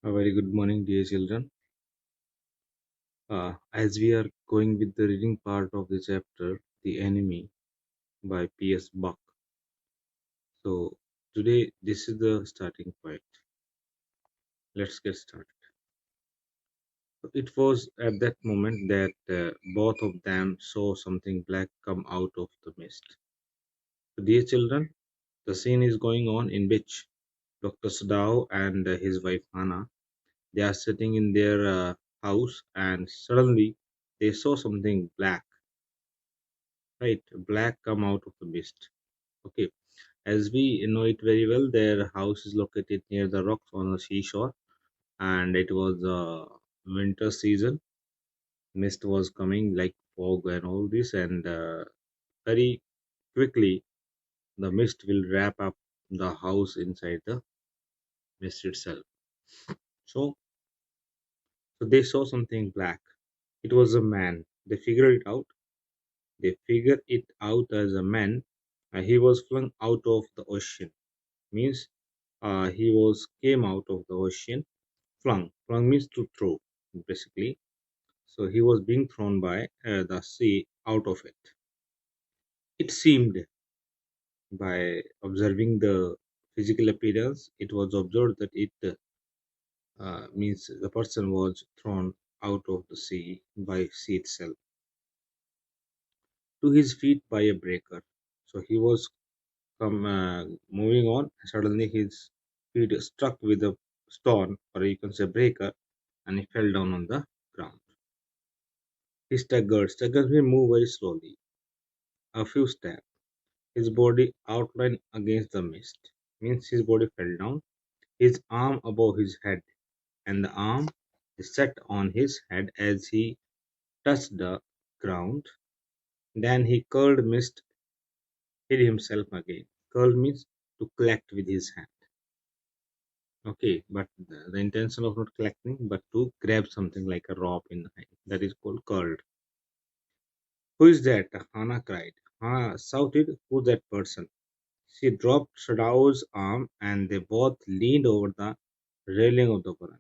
A very good morning, dear children. As we are going with the reading part of the chapter, The Enemy by P.S. Buck. So, today this is the starting point. Let's get started. So it was at that moment that both of them saw something black come out of the mist. So, dear children, the scene is going on in which Dr. Sadao and his wife Hannah they are sitting in their house and suddenly they saw something black, right? Black come out of the mist. Okay, as we know it very well, their house is located near the rocks on the seashore, and it was winter season. Mist was coming like fog and all this, and very quickly the mist will wrap up the house inside the mist itself. So they saw something black. It was a man. They figured it out. They figured it out as a man. He was flung out of the ocean. Means he was came out of the ocean. Flung means to throw, basically. So he was being thrown by the sea out of it. It seemed, by observing the physical appearance, it was observed that it means the person was thrown out of the sea by sea itself to his feet by a breaker. So he was moving on. Suddenly his feet struck with a stone, or you can say breaker, and he fell down on the ground. He staggered. Staggered means move very slowly. A few steps. His body outlined against the mist. Means his body fell down. His arm above his head, and the arm set on his head as he touched the ground. Then he curled mist, hid himself again. Curl means to collect with his hand. Okay, but the intention of not collecting, but to grab something like a rope in the hand. That is called curled. Who is that? Hannah cried. Hannah shouted, who's that person? She dropped Shadao's arm and they both leaned over the railing of the veranda.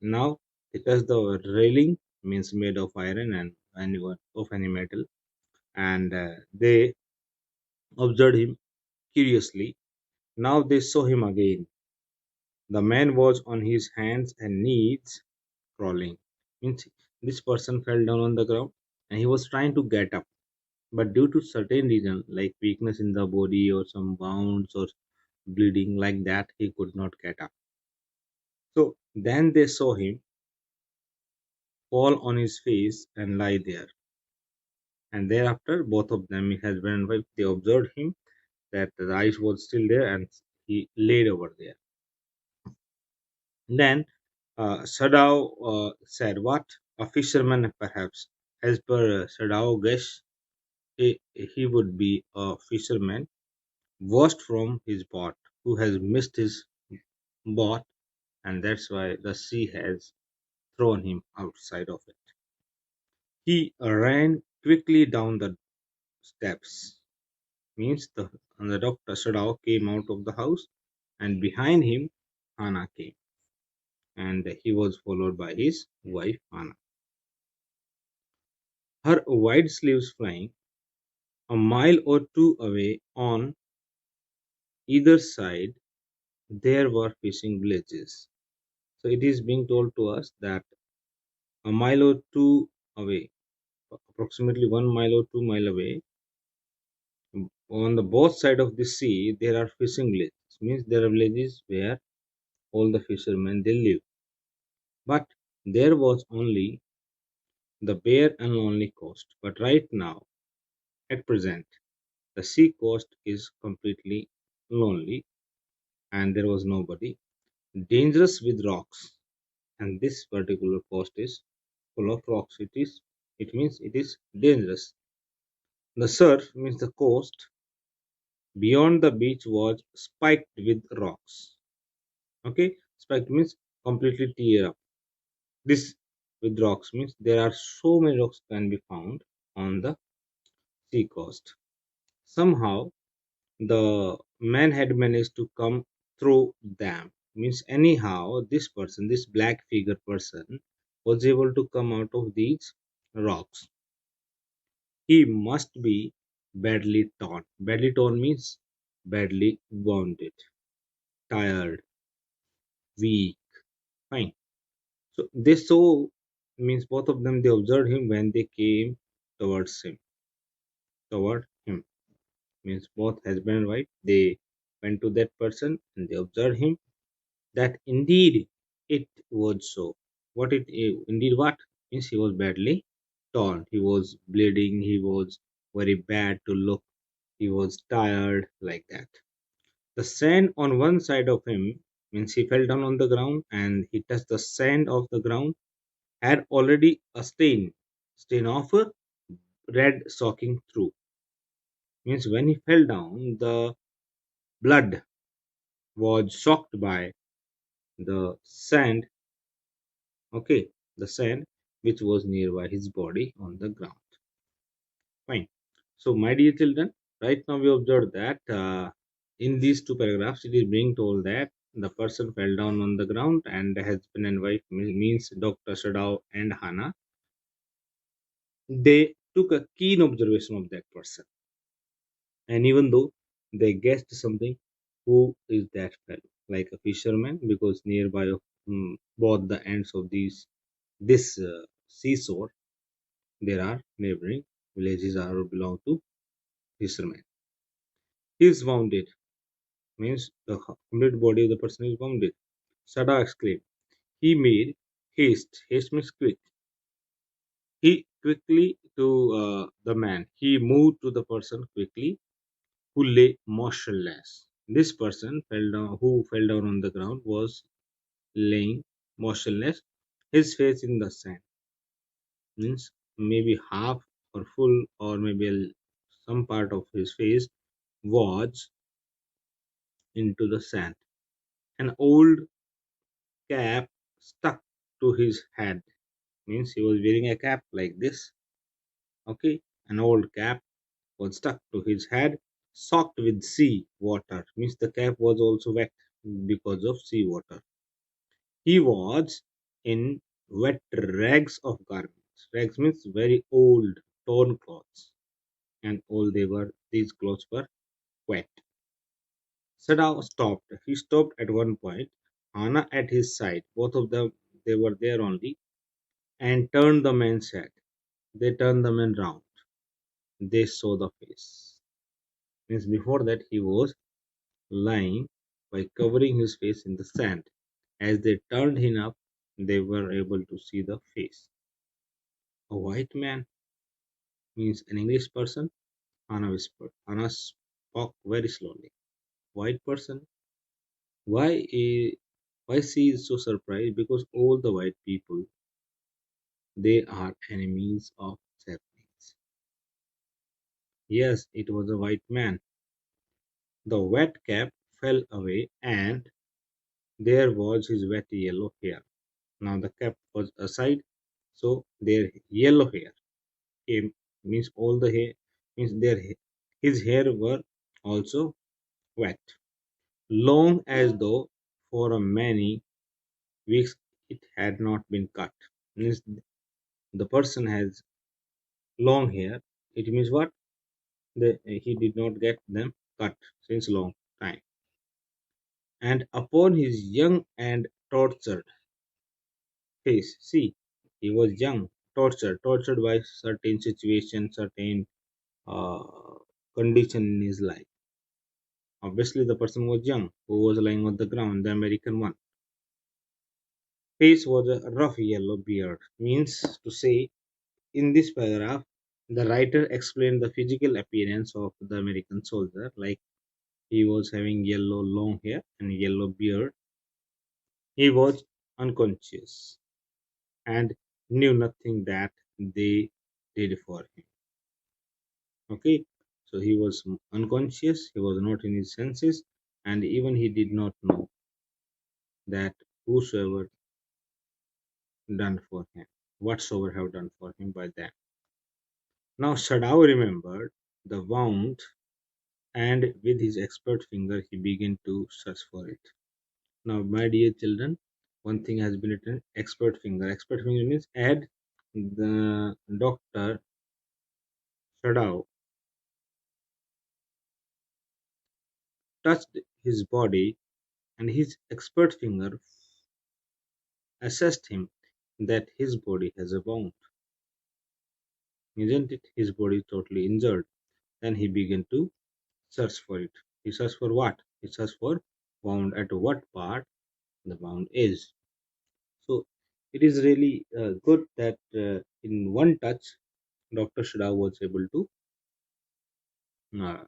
Now they touched the railing, means made of iron and of any metal, and they observed him curiously. Now they saw him again. The man was on his hands and knees crawling. Means this person fell down on the ground and he was trying to get up. But due to certain reason like weakness in the body or some wounds or bleeding like that, he could not get up. So then they saw him fall on his face and lie there. And thereafter, both of them, husband and wife, they observed him that the eyes was still there and he laid over there. Then Sadao said, what? A fisherman, perhaps. As per Sadao guess, he would be a fisherman, washed from his boat, who has missed his boat, and that's why the sea has thrown him outside of it. He ran quickly down the steps. Means the doctor Sadao came out of the house, and behind him Hannah came, and he was followed by his wife Hannah. Her wide sleeves flying. A mile or two away on either side there were fishing villages. So it is being told to us that a mile or two away, approximately 1 mile or 2 mile away, on the both side of the sea, there are fishing villages. Means there are villages where all the fishermen they live. But there was only the bare and lonely coast. But right now, at present, the sea coast is completely lonely and there was nobody. Dangerous with rocks, and this particular coast is full of rocks. It means it is dangerous. The surf means the coast beyond the beach was spiked with rocks. Okay, spiked means completely tear up. This with rocks means there are so many rocks can be found on the sea coast. Somehow the man had managed to come through them. Means anyhow, this person, this black figure person, was able to come out of these rocks. He must be badly torn. Badly torn means badly wounded, tired, weak. Fine. So they saw, means both of them, they observed him when they came towards him. Toward him means both husband and wife. They went to that person and they observed him. That indeed it was so. What it indeed what means, he was badly torn. He was bleeding. He was very bad to look. He was tired like that. The sand on one side of him means he fell down on the ground and he touched the sand of the ground, had already a stain of red soaking through. Means when he fell down, the blood was soaked by the sand, okay, the sand which was nearby his body on the ground. Fine. So, my dear children, right now we observe that in these two paragraphs, it is being told that the person fell down on the ground and the husband and wife means Dr. Shadao and Hana. They took a keen observation of that person. And even though they guessed something, who is that fellow? Like a fisherman, because nearby of both the ends of this seashore, there are neighboring villages are belong to fishermen. He is wounded, means the complete body of the person is wounded. Sada exclaimed. He made haste. Haste means quick. He quickly to the man. He moved to the person quickly who lay motionless. This person fell down, who fell down on the ground, was laying motionless, his face in the sand. Means maybe half or full, or maybe some part of his face was into the sand. An old cap stuck to his head. Means he was wearing a cap like this. Okay, an old cap was stuck to his head, soaked with sea water. Means the cap was also wet because of sea water. He was in wet rags of garments. Rags means very old, torn clothes, and all they were. These clothes were wet. Sadao stopped. He stopped at one point. Hana at his side. Both of them, they were there only, and turned the man's head. They turned the man round. They saw the face. Means before that he was lying by covering his face in the sand. As they turned him up, they were able to see the face. A white man means an English person, Anna whispered. Anna spoke very slowly. White person? Why, why she is so surprised? Because all the white people, they are enemies of Japanese. Yes, it was a white man. The wet cap fell away and there was his wet yellow hair. Now the cap was aside, so their yellow hair came, means all the hair, means his hair were also wet, long as though for a many weeks it had not been cut. Means the person has long hair. It means what? He did not get them cut since long time. And upon his young and tortured face, see, he was young, tortured by certain situation, certain uh, condition in his life. Obviously, the person was young who was lying on the ground, the American one. Face was a rough yellow beard. Means to say, in this paragraph, the writer explained the physical appearance of the American soldier, like he was having yellow long hair and yellow beard. He was unconscious and knew nothing that they did for him. Okay, so he was unconscious, he was not in his senses, and even he did not know that whosoever done for him, whatsoever have done for him by them. Now Shadao remembered the wound, and with his expert finger he began to search for it. Now, my dear children, one thing has been written: expert finger. Expert finger means add the Doctor Shadow touched his body, and his expert finger assessed him that his body has a wound. Isn't it? His body totally injured. Then he began to search for it. He searched for what? He searched for wound at what part the wound is. So it is really good that in one touch, Dr. Shida was able to uh,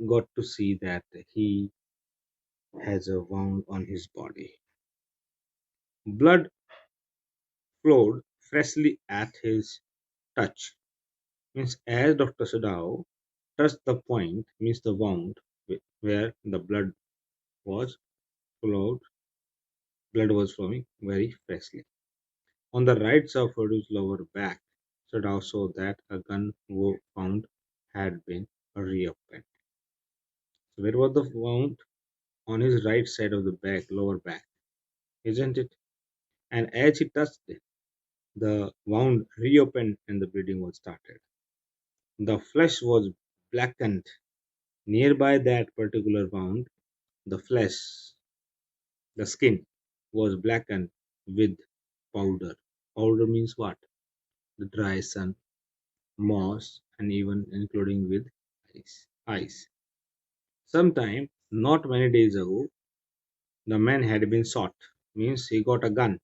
got to see that he has a wound on his body. Blood flowed freshly at his touch. Means as Dr. Sadao touched the point, means the wound where the was flowed, blood was flowing very freshly. On the right side of Urdu's lower back, Sadao saw that a gun found had been reopened. So where was the wound? On his right side of the back, lower back, isn't it? And as he touched it, the wound reopened and the bleeding was started. The flesh was blackened. Nearby that particular wound, the flesh, the skin, was blackened with powder. Powder means what? The dry sun, moss, and even including with ice. Ice. Sometime, not many days ago, the man had been shot. Means he got a gun.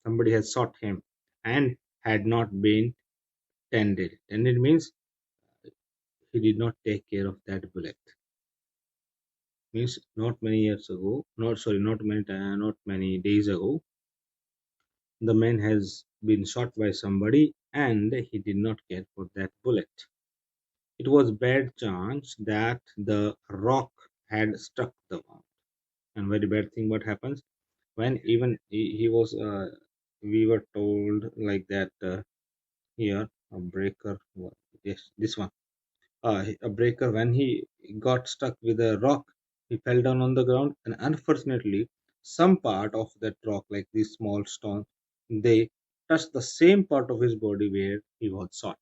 Somebody had shot him and had not been tended. Tended means he did not take care of that bullet. Means not many years ago, not many days ago, the man has been shot by somebody and he did not care for that bullet. It was bad chance that the rock had struck the wound. And very bad thing what happens when even he was we were told like that here a breaker, yes, this one, a breaker, when he got stuck with a rock, he fell down on the ground, and unfortunately, some part of that rock, like these small stones, they touched the same part of his body where he was shot.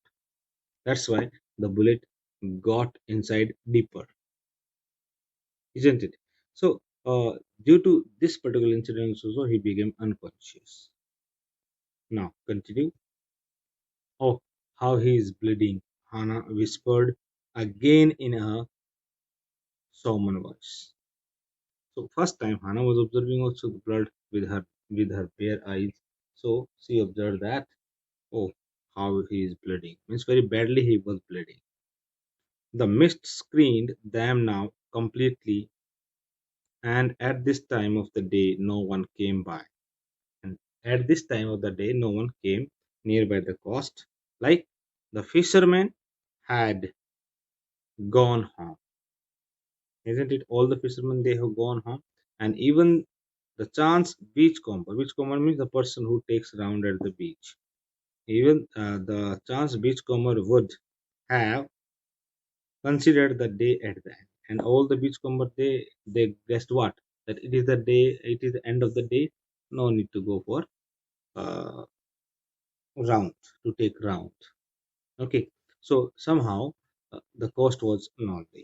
That's why the bullet got inside deeper, isn't it? So, due to this particular incident, also he became unconscious. Now, continue. Oh, how he is bleeding! Hannah whispered again in a solemn voice. So first time Hannah was observing also the blood with her bare eyes. So she observed that, oh, how he is bleeding. Means very badly he was bleeding. The mist screened them now completely, and at this time of the day no one came by. And at this time of the day no one came nearby the coast. Like the fishermen had gone home. Isn't it? All the fishermen they have gone home, and even the chance beachcomber. Beachcomber means the person who takes round at the beach. Even the chance beachcomber would have considered the day at the end, and all the beachcomber they guessed what, that it is the day, it is the end of the day. No need to go for uh, round to take round. Okay, so somehow the cost was not there,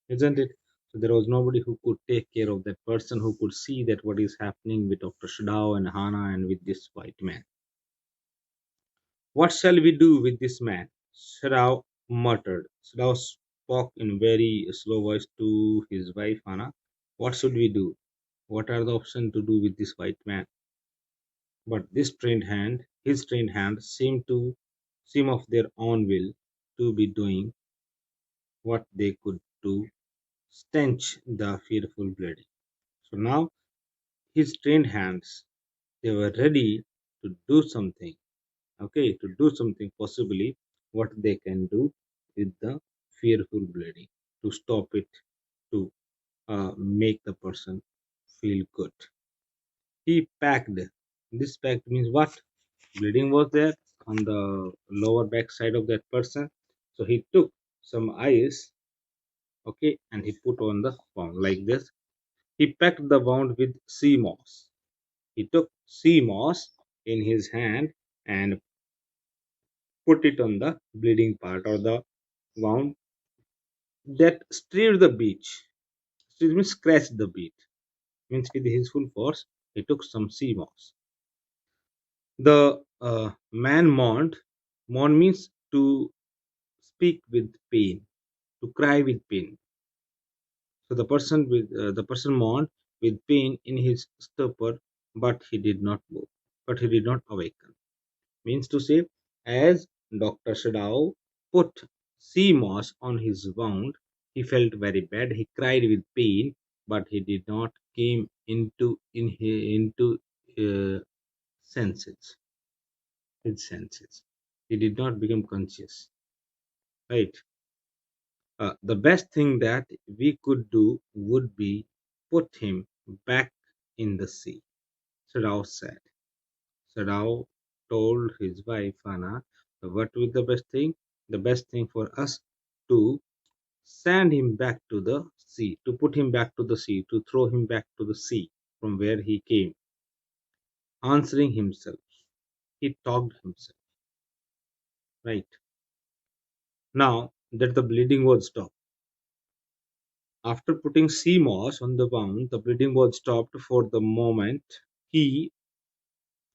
isn't it? So there was nobody who could take care of that person, who could see that what is happening with Dr. Shadao and Hana and with this white man. What shall we do with this man? Shadao muttered. Shadao spoke in very slow voice to his wife Hana. What should we do? What are the options to do with this white man? But his trained hand, seem of their own will to be doing what they could to stench the fearful bleeding. So now his trained hands, they were ready to do something, okay, to do something possibly what they can do with the fearful bleeding, to stop it, to make the person feel good. He packed. This packed means what? Bleeding was there on the lower back side of that person. So he took some ice, okay, and he put on the palm like this. He packed the wound with sea moss. He took sea moss in his hand and put it on the bleeding part or the wound that strewed the beach. Excuse me, scratched the beach. Means with his full force, he took some sea moss. The man mourned. Mourn means to speak with pain, to cry with pain. So the person mourned with pain in his stupor, but he did not move. But he did not awaken. Means to say, as Dr. Shadao put sea moss on his wound, he felt very bad. He cried with pain, but he did not came into senses. His senses. He did not become conscious. Right. The best thing that we could do would be put him back in the sea. Shadao said. Shadao told his wife Anna, what was the best thing? The best thing for us to send him back to the sea, to put him back to the sea, to throw him back to the sea from where he came, answering himself. He talked himself. Right. Now that the bleeding was stopped. After putting sea moss on the wound, the bleeding was stopped for the moment. He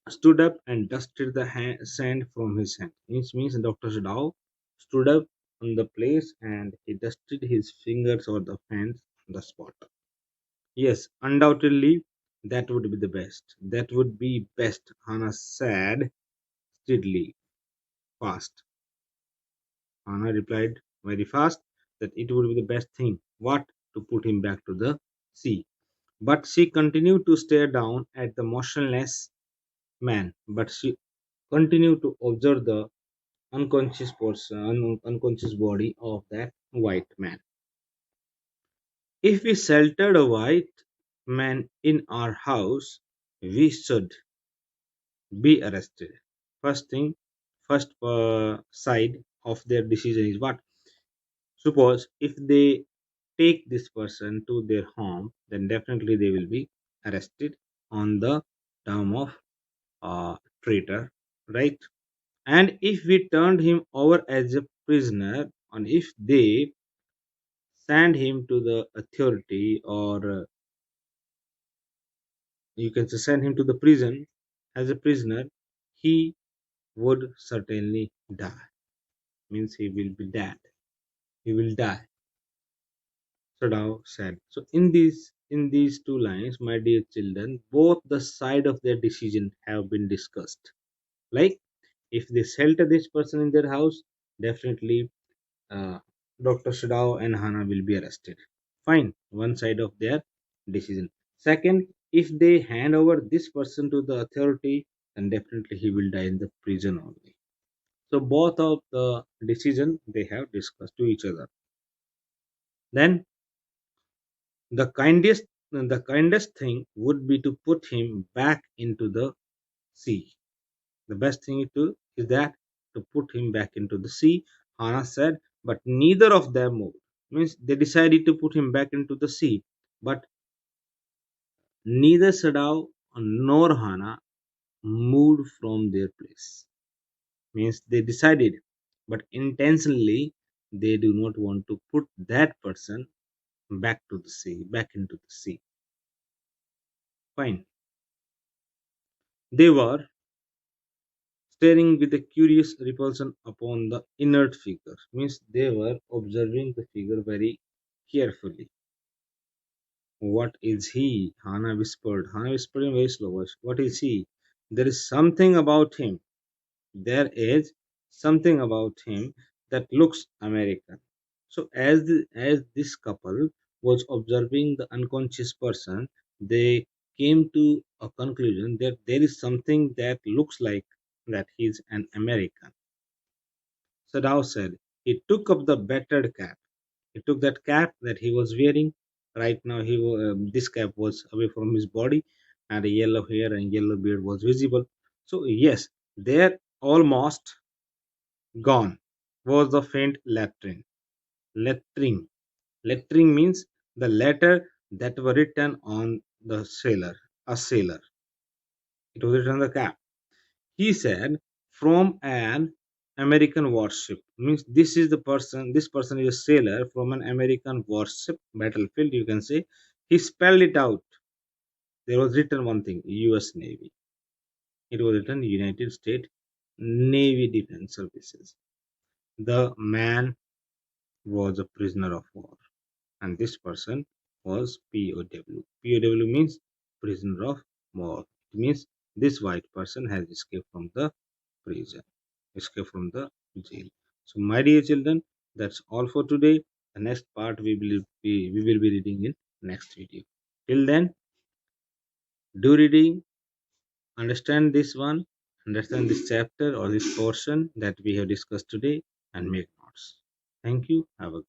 stood up and dusted the sand from his hand. Which means Dr. Shadao stood up on the place and he dusted his fingers or the hands on the spot. Yes, undoubtedly, that would be the best. That would be best, Hannah said steadily, fast. Hannah replied very fast that it would be the best thing. What? To put him back to the sea. But she continued to stare down at the motionless man. But she continued to observe the unconscious person, unconscious body of that white man. If we sheltered a white man in our house, we should be arrested. First thing, first side of their decision is what? Suppose if they take this person to their home, then definitely they will be arrested on the term of traitor, right? And if we turned him over as a prisoner, and if they send him to the authority, or you can say send him to the prison as a prisoner, he would certainly die. Means he will be dead. He will die. Sadao said. So in these two lines, my dear children, both the side of their decision have been discussed. Like if they shelter this person in their house, definitely uh, Dr. Shadao and Hana will be arrested. Fine, one side of their decision. Second, if they hand over this person to the authority, then definitely he will die in the prison only. So both of the decision they have discussed to each other. Then the kindest thing would be to put him back into the sea. The best thing is that to put him back into the sea, Hana said, but neither of them moved. Means they decided to put him back into the sea, but neither Sadao nor Hana moved from their place. Means they decided, but intentionally they do not want to put that person back to the sea, back into the sea. Fine. They were staring with a curious repulsion upon the inert figure. Means they were observing the figure very carefully. What is he? Hana whispered. Hana whispered in very slow voice. What is he? There is something about him. There is something about him that looks American. So as this couple was observing the unconscious person, they came to a conclusion that there is something that looks like that he's an American. Sadao said. He took up the battered cap. He took that cap that he was wearing. Right now, this cap was away from his body, and a yellow hair and yellow beard was visible. So yes, there almost gone was the faint lettering. Lettering. Lettering means the letter that were written on the sailor, a sailor. It was written on the cap. He said, from an American warship. Means this person is a sailor from an American warship, battlefield, you can say. He spelled it out. There was written one thing, US Navy. It was written United States Navy Defense Services. The man was a prisoner of war, and this person was POW. POW means prisoner of war. It means this white person has escaped from the prison, escaped from the jail. So, my dear children, that's all for today. The next part we will be reading in next video. Till then, do reading, understand this one, understand this chapter or this portion that we have discussed today, and make notes. Thank you. Have a